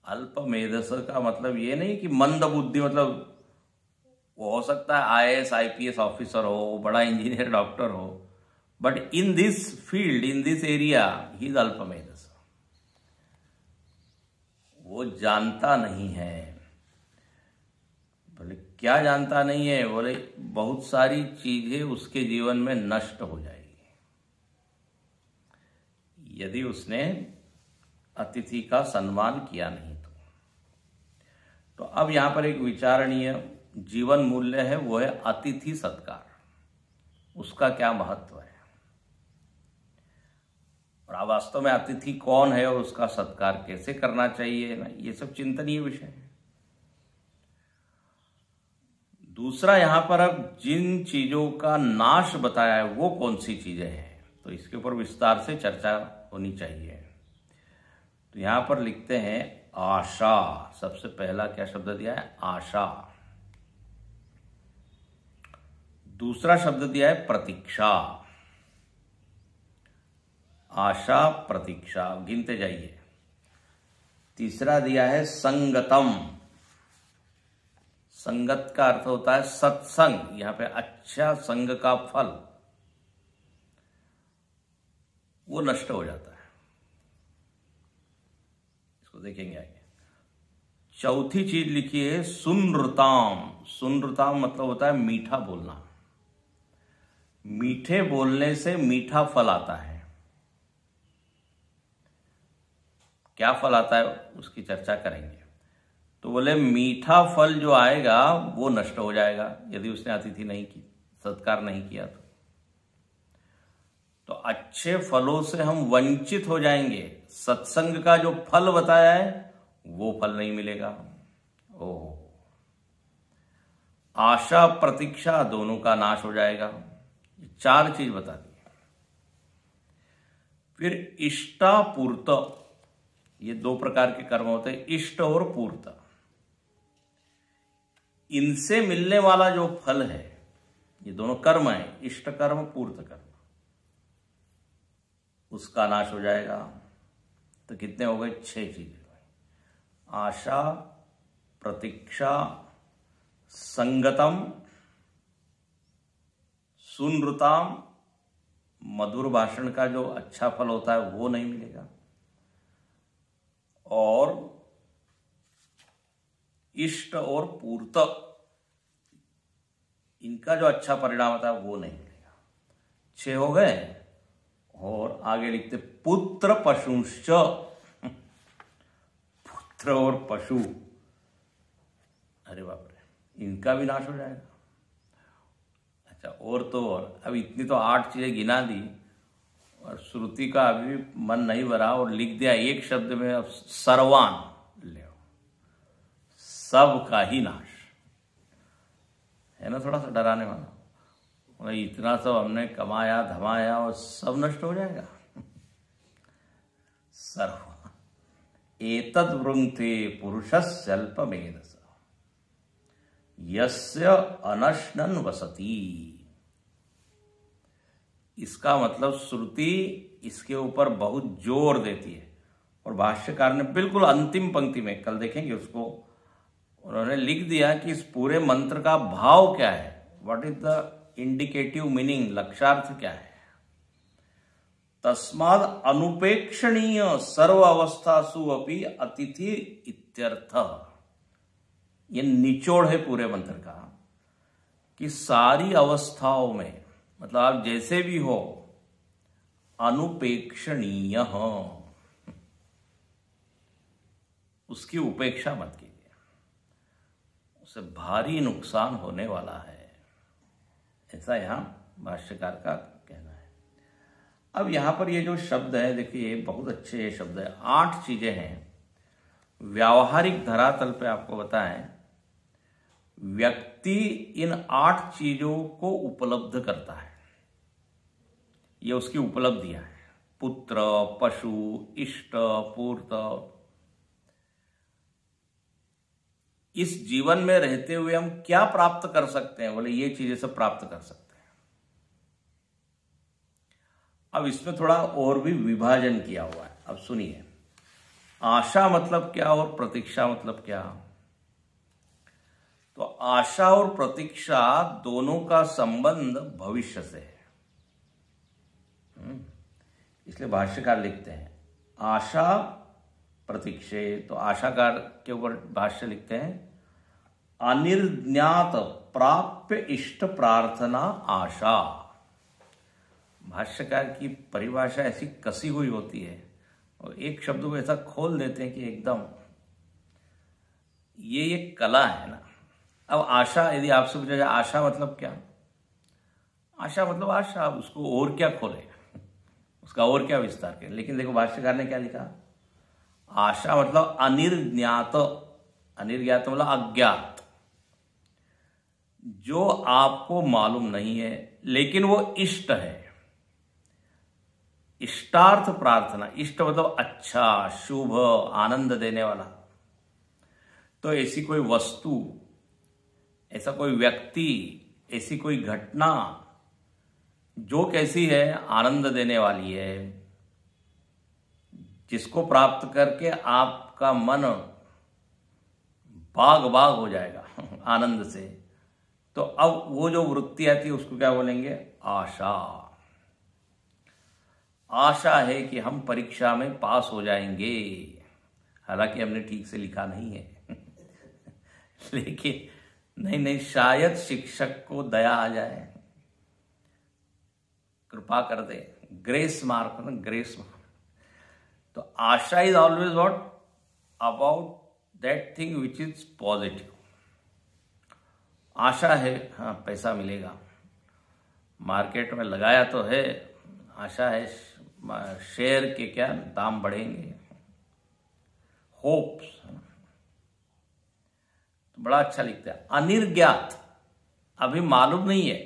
अल्पमेधस का मतलब ये नहीं कि मंद बुद्धि, मतलब वो हो सकता है आईएएस आईपीएस ऑफिसर हो, बड़ा इंजीनियर डॉक्टर हो, but in this field, in this area he is अल्पमेधस। वो जानता नहीं है। बोले क्या जानता नहीं है? बोले बहुत सारी चीजें उसके जीवन में नष्ट हो जाएगी यदि उसने अतिथि का सम्मान किया नहीं तो अब यहां पर एक विचारणीय जीवन मूल्य है, वो है अतिथि सत्कार। उसका क्या महत्व है और वास्तव में अतिथि कौन है और उसका सत्कार कैसे करना चाहिए ना, ये सब चिंतनीय विषय है। दूसरा, यहां पर अब जिन चीजों का नाश बताया है वो कौन सी चीजें हैं, तो इसके ऊपर विस्तार से चर्चा होनी चाहिए। तो यहां पर लिखते हैं आशा। सबसे पहला क्या शब्द दिया है? आशा। दूसरा शब्द दिया है प्रतीक्षा। आशा, प्रतीक्षा, गिनते जाइए। तीसरा दिया है संगतम। संगत का अर्थ होता है सत्संग। यहां पे अच्छा संग का फल वो नष्ट हो जाता है, इसको देखेंगे आगे। चौथी चीज लिखी है सुनृताम। सुनृताम मतलब होता है मीठा बोलना। मीठे बोलने से मीठा फल आता है। क्या फल आता है उसकी चर्चा करेंगे। तो बोले मीठा फल जो आएगा वो नष्ट हो जाएगा यदि उसने अतिथि नहीं की, सत्कार नहीं किया तो अच्छे फलों से हम वंचित हो जाएंगे। सत्संग का जो फल बताया है वो फल नहीं मिलेगा। ओह, आशा प्रतीक्षा दोनों का नाश हो जाएगा। चार चीज बता दी। फिर इष्टापूर्त, ये दो प्रकार के कर्म होते हैं, इष्ट और पूर्त। इनसे मिलने वाला जो फल है, ये दोनों कर्म है, इष्ट कर्म पूर्त कर्म, उसका नाश हो जाएगा। तो कितने हो गए? 6 चीजें। आशा, प्रतीक्षा, संगतम, सुनृताम, मधुर भाषण का जो अच्छा फल होता है वो नहीं मिलेगा, और इष्ट और पूर्त, इनका जो अच्छा परिणाम होता है वो नहीं मिलेगा। 6 हो गए। और आगे लिखते पुत्र पशुश्च। पुत्र और पशु, अरे बाप रे, इनका भी नाश हो जाएगा। अच्छा, और तो और, अब इतनी तो 8 चीजें गिना दी और श्रुति का अभी भी मन नहीं भरा और लिख दिया एक शब्द में, अब सर्वान ले, सब का ही नाश है ना। थोड़ा सा डराने वाला, इतना सब हमने कमाया धमाया और सब नष्ट हो जाएगा। सर्व एतद वृंगते पुरुषस्य अल्पमेधस यस्य अनशनन वसति। इसका मतलब श्रुति इसके ऊपर बहुत जोर देती है। और भाष्यकार ने बिल्कुल अंतिम पंक्ति में, कल देखेंगे उसको, उन्होंने लिख दिया कि इस पूरे मंत्र का भाव क्या है, what is the indicative meaning, लक्ष्यार्थ क्या है। तस्माद अनुपेक्षणीय सर्व अवस्थासु अपि अतिथि इत्यर्थ। ये निचोड़ है पूरे मंत्र का कि सारी अवस्थाओं में, मतलब आप जैसे भी हो, अनुपेक्षणीय हो, उसकी उपेक्षा मत कीजिए, उससे भारी नुकसान होने वाला है, ऐसा यहां भाष्यकार का कहना है। अब यहां पर ये जो शब्द है, देखिए बहुत अच्छे शब्द है। 8 चीजें हैं व्यावहारिक धरातल पे, आपको बताएं व्यक्ति इन 8 चीजों को उपलब्ध करता है, ये उसकी उपलब्धियां हैं। पुत्र, पशु, इष्ट, पूर्त। इस जीवन में रहते हुए हम क्या प्राप्त कर सकते हैं, बोले ये चीजें सब प्राप्त कर सकते हैं। अब इसमें थोड़ा और भी विभाजन किया हुआ है, अब सुनिए। आशा मतलब क्या और प्रतीक्षा मतलब क्या। तो आशा और प्रतीक्षा दोनों का संबंध भविष्य से है। इसलिए भाष्यकार लिखते हैं आशा प्रतीक्षे। तो आशाकार के ऊपर भाष्य लिखते हैं अनिर्ज्ञात प्राप्य इष्ट प्रार्थना आशा। भाष्यकार की परिभाषा ऐसी कसी हुई होती है और एक शब्द को ऐसा खोल देते हैं कि एकदम ये एक कला है ना। अब आशा, यदि आपसे पूछा जाए आशा मतलब क्या, आशा मतलब आशा, उसको और क्या खोले, उसका और क्या विस्तार करें। लेकिन देखो भाष्यकार ने क्या लिखा, आशा मतलब अनिर्ज्ञात, अनिर्ज्ञात मतलब अज्ञात, जो आपको मालूम नहीं है लेकिन वो इष्ट है। इष्टार्थ प्रार्थना, इष्ट मतलब अच्छा, शुभ, आनंद देने वाला। तो ऐसी कोई वस्तु, ऐसा कोई व्यक्ति, ऐसी कोई घटना जो कैसी है, आनंद देने वाली है, जिसको प्राप्त करके आपका मन बाग बाग हो जाएगा आनंद से। तो अब वो जो वृत्ति आती है उसको क्या बोलेंगे, आशा। आशा है कि हम परीक्षा में पास हो जाएंगे, हालांकि हमने ठीक से लिखा नहीं है लेकिन नहीं, शायद शिक्षक को दया आ जाए, कृपा कर दे, ग्रेस मार्क ना, ग्रेस मार्क। तो आशा is always what, about that thing which is positive. आशा है हाँ पैसा मिलेगा, मार्केट में लगाया तो है, आशा है शेयर के क्या दाम बढ़ेंगे, होप्स। तो बड़ा अच्छा लिखता है। अनिर्ज्ञात, अभी मालूम नहीं है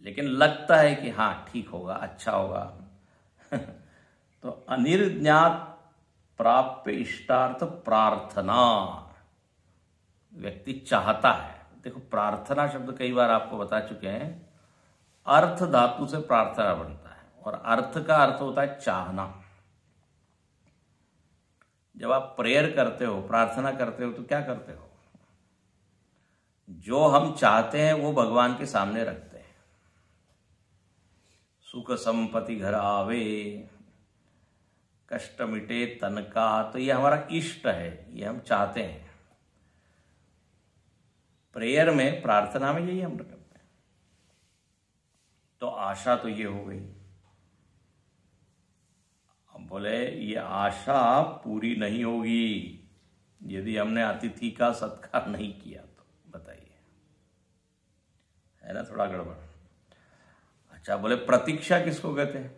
लेकिन लगता है कि हाँ ठीक होगा, अच्छा होगा तो अनिर्ज्ञात प्राप्य इष्टार्थ प्रार्थना, व्यक्ति चाहता है। देखो प्रार्थना शब्द कई बार आपको बता चुके हैं, अर्थ धातु से प्रार्थना बनता है और अर्थ का अर्थ होता है चाहना। जब आप प्रेयर करते हो, प्रार्थना करते हो, तो क्या करते हो, जो हम चाहते हैं वो भगवान के सामने रखते हैं। सुख संपत्ति घर आवे, कष्ट मिटे तन का, तो ये हमारा इष्ट है, ये हम चाहते हैं। प्रेयर में, प्रार्थना में यही हम करते हैं। तो आशा तो ये हो गई। अब बोले ये आशा पूरी नहीं होगी यदि हमने अतिथि का सत्कार नहीं किया, तो बताइए, है ना थोड़ा गड़बड़। अच्छा, बोले प्रतीक्षा किसको कहते हैं,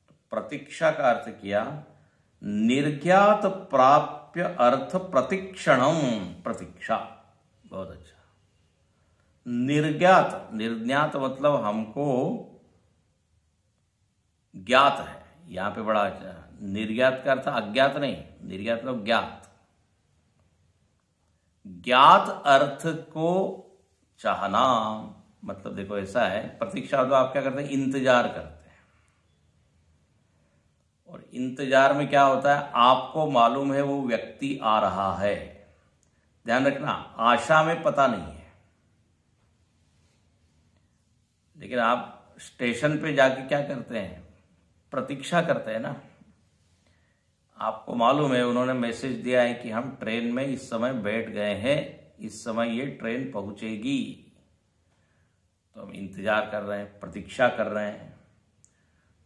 तो प्रतीक्षा का अर्थ किया निर्ज्ञात प्राप्य अर्थ प्रतीक्षणम, प्रतीक्षा। बहुत अच्छा। निर्ज्ञात, निर्ज्ञात मतलब हमको ज्ञात है, यहां पे बड़ा अच्छा। निर्ज्ञात का अर्थ अज्ञात नहीं, निर्ज्ञात मतलब ज्ञात। ज्ञात अर्थ को चाहना, मतलब देखो ऐसा है, प्रतीक्षा तो आप क्या करते हैं, इंतजार करते हैं। इंतजार में क्या होता है, आपको मालूम है वो व्यक्ति आ रहा है, ध्यान रखना। आशा में पता नहीं है, लेकिन आप स्टेशन पे जाके क्या करते हैं, प्रतीक्षा करते हैं ना। आपको मालूम है उन्होंने मैसेज दिया है कि हम ट्रेन में इस समय बैठ गए हैं, इस समय ये ट्रेन पहुंचेगी, तो हम इंतजार कर रहे हैं, प्रतीक्षा कर रहे हैं।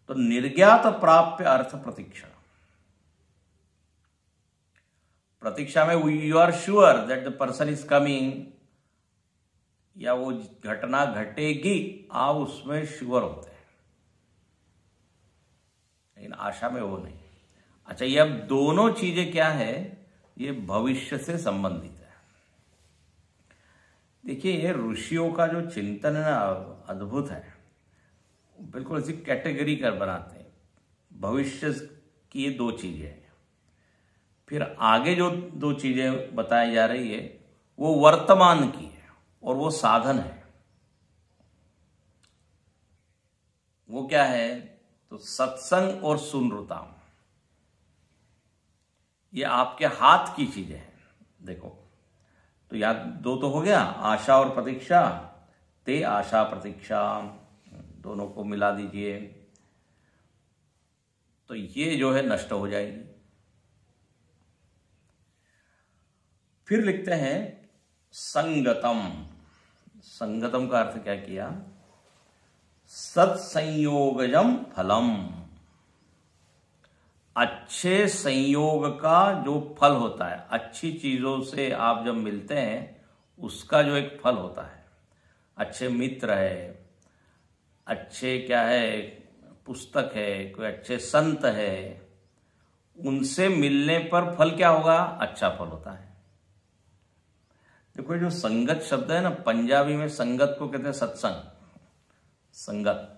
तो निर्ज्ञात प्राप्य अर्थ प्रतीक्षा। प्रतीक्षा में you are sure that the person is coming, या वो घटना घटेगी, आप उसमें श्योर होते हैं, लेकिन आशा में वो नहीं। अच्छा, ये अब दोनों चीजें क्या है, ये भविष्य से संबंधित है। देखिए, ये ऋषियों का जो चिंतन है ना, अद्भुत है। बिल्कुल इसी कैटेगरी कर बनाते हैं। भविष्य की ये दो चीजें हैं, फिर आगे जो दो चीजें बताई जा रही है वो वर्तमान की है, और वो साधन है। वो क्या है, तो सत्संग और सुनृताम, ये आपके हाथ की चीजें हैं। देखो, तो याद दो तो हो गया, आशा और प्रतीक्षा। ते आशा प्रतीक्षा, दोनों को मिला दीजिए, तो ये जो है नष्ट हो जाएगी। फिर लिखते हैं संगतम। संगतम का अर्थ क्या किया, सत्संयोगजम फलम, अच्छे संयोग का जो फल होता है, अच्छी चीजों से आप जब मिलते हैं उसका जो एक फल होता है, अच्छे मित्र है, अच्छे क्या है, पुस्तक है, कोई अच्छे संत है, उनसे मिलने पर फल क्या होगा, अच्छा फल होता है। देखो, जो संगत शब्द है ना, पंजाबी में संगत को कहते हैं सत्संग, संगत।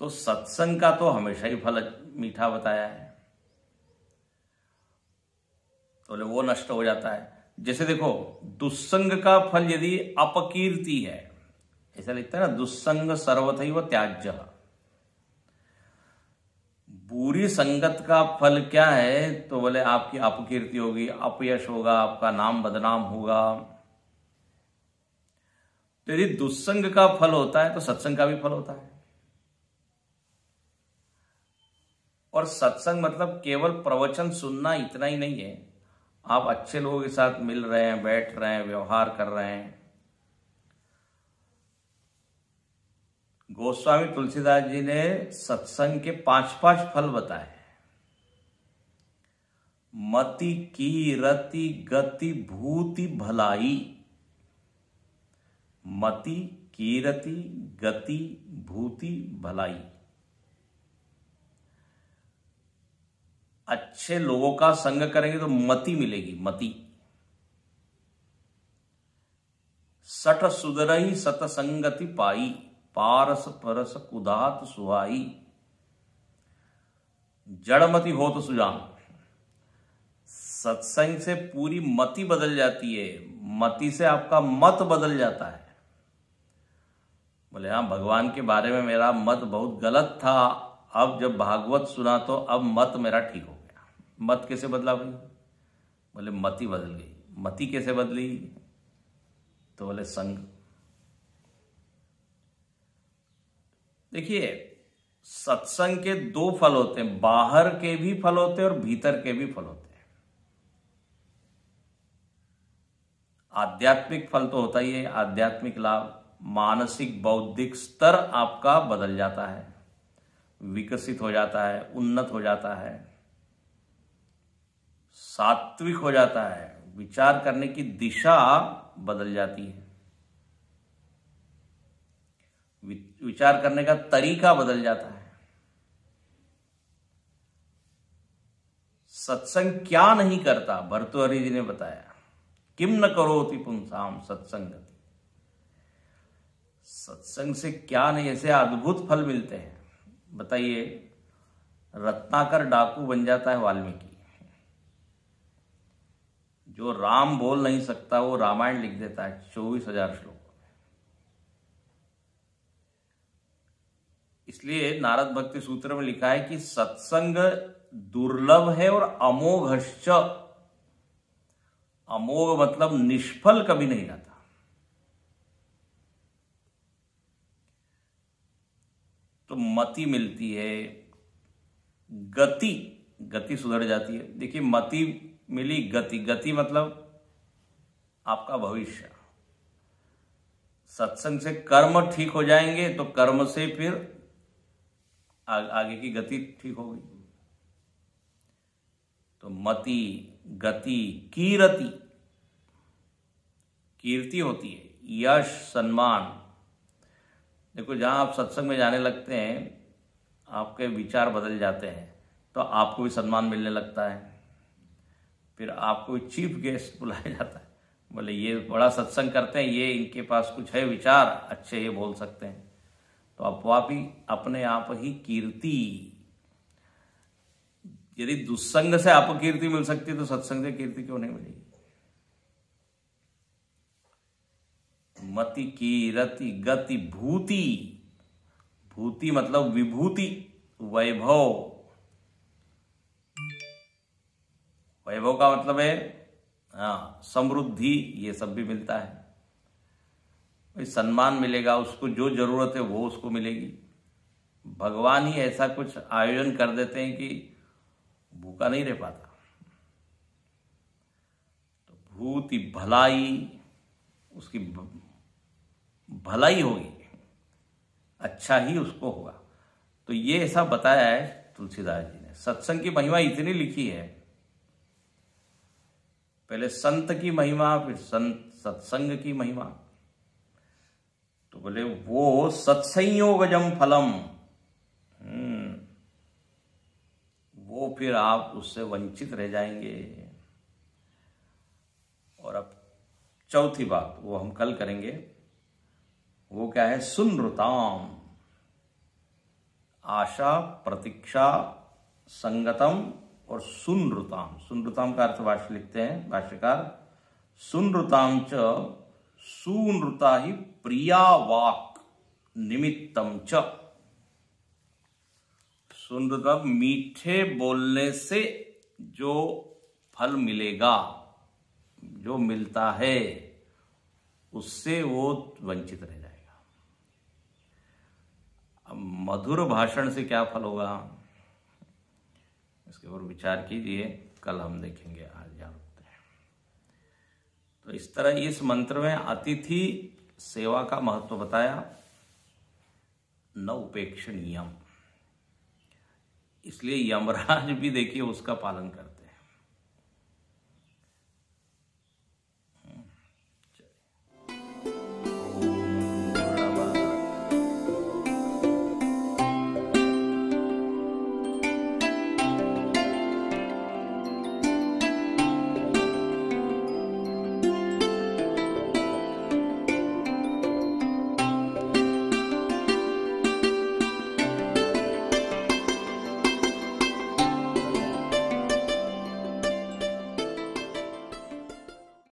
तो सत्संग का तो हमेशा ही फल मीठा बताया है, तो वो नष्ट हो जाता है। जैसे देखो, दुस्संग का फल यदि अपकीर्ति है, ऐसा लिखता है ना, दुस्संग सर्वथैव त्याज्य। बुरी संगत का फल क्या है, तो बोले आपकी अपकीर्ति होगी, अपयश होगा, आपका नाम बदनाम होगा। तो यदि दुस्संग का फल होता है तो सत्संग का भी फल होता है। और सत्संग मतलब केवल प्रवचन सुनना इतना ही नहीं है, आप अच्छे लोगों के साथ मिल रहे हैं, बैठ रहे हैं, व्यवहार कर रहे हैं। गोस्वामी तुलसीदास जी ने सत्संग के 5 फल बताए। मति कीरति गति भूति भलाई, मति कीरति गति भूति भलाई। अच्छे लोगों का संग करेंगे तो मति मिलेगी, मति। सठ सुधरई सतसंगति पाई, पारस परस कुदात सुहाई। जड़मति हो तो सुजान, सत्संग से पूरी मति बदल जाती है, मति से आपका मत बदल जाता है। बोले हाँ, भगवान के बारे में मेरा मत बहुत गलत था, अब जब भागवत सुना तो अब मत मेरा ठीक हो गया। मत कैसे बदला भाई? बोले मति बदल गई। मति कैसे बदली? तो बोले संग। देखिए, सत्संग के 2 फल होते हैं, बाहर के भी फल होते हैं और भीतर के भी फल होते हैं। आध्यात्मिक फल तो होता ही है, आध्यात्मिक लाभ। मानसिक बौद्धिक स्तर आपका बदल जाता है, विकसित हो जाता है, उन्नत हो जाता है, सात्विक हो जाता है, विचार करने की दिशा बदल जाती है, विचार करने का तरीका बदल जाता है। सत्संग क्या नहीं करता, भर्तृहरि जी ने बताया, किम न करोति पुंसाम सत्संगति। सत्संग से क्या नहीं ऐसे अद्भुत फल मिलते हैं। बताइए, रत्नाकर डाकू बन जाता है वाल्मीकि। जो राम बोल नहीं सकता वो रामायण लिख देता है 24,000 श्लोक। इसलिए नारद भक्ति सूत्र में लिखा है कि सत्संग दुर्लभ है और अमोघश्च। अमोघ मतलब निष्फल कभी नहीं जाता। तो मति मिलती है, गति सुधर जाती है। देखिए, मति मिली, गति मतलब आपका भविष्य। सत्संग से कर्म ठीक हो जाएंगे तो कर्म से फिर आगे की गति ठीक होगी। तो मति, गति, कीर्ति होती है, यश, सम्मान। देखो, जहां आप सत्संग में जाने लगते हैं, आपके विचार बदल जाते हैं, तो आपको भी सम्मान मिलने लगता है। फिर आपको चीफ गेस्ट बुलाया जाता है, बोले ये बड़ा सत्संग करते हैं, ये इनके पास कुछ है विचार अच्छे, ये बोल सकते हैं। तो आप ही अपने आप ही कीर्ति। यदि दुस्संग से आपको कीर्ति मिल सकती है तो सत्संग से कीर्ति क्यों नहीं मिलेगी। मति, कीरति, गति, भूति मतलब विभूति, वैभव का मतलब है समृद्धि, ये सब भी मिलता है। सम्मान मिलेगा, उसको जो जरूरत है वो उसको मिलेगी। भगवान ही ऐसा कुछ आयोजन कर देते हैं कि भूखा नहीं रह पाता। तो भूति, भलाई, उसकी भलाई होगी, अच्छा ही उसको होगा। तो ये ऐसा बताया है तुलसीदास जी ने। सत्संग की महिमा इतनी लिखी है, पहले संत की महिमा, फिर सत्संग की महिमा। तो बोले वो सत्संयोगजम फलम, वो फिर आप उससे वंचित रह जाएंगे। और अब चौथी बात, वो हम कल करेंगे। वो क्या है? सुनृताम, आशा, प्रतीक्षा, संगतम और सुनृताम का अर्थ भाष्य लिखते हैं भाष्यकार, सुनृताम च सुनृता ही प्रिया वाक निमित्तम च। सुनृता मीठे बोलने से जो फल मिलेगा, जो मिलता है, उससे वो वंचित रह जाएगा। अब मधुर भाषण से क्या फल होगा, इसके ऊपर विचार कीजिए, कल हम देखेंगे। आज यहाँ रुकते हैं। तो इस तरह इस मंत्र में अतिथि सेवा का महत्व बताया, न उपेक्षणीयम। इसलिए यमराज भी देखिए उसका पालन करते हैं।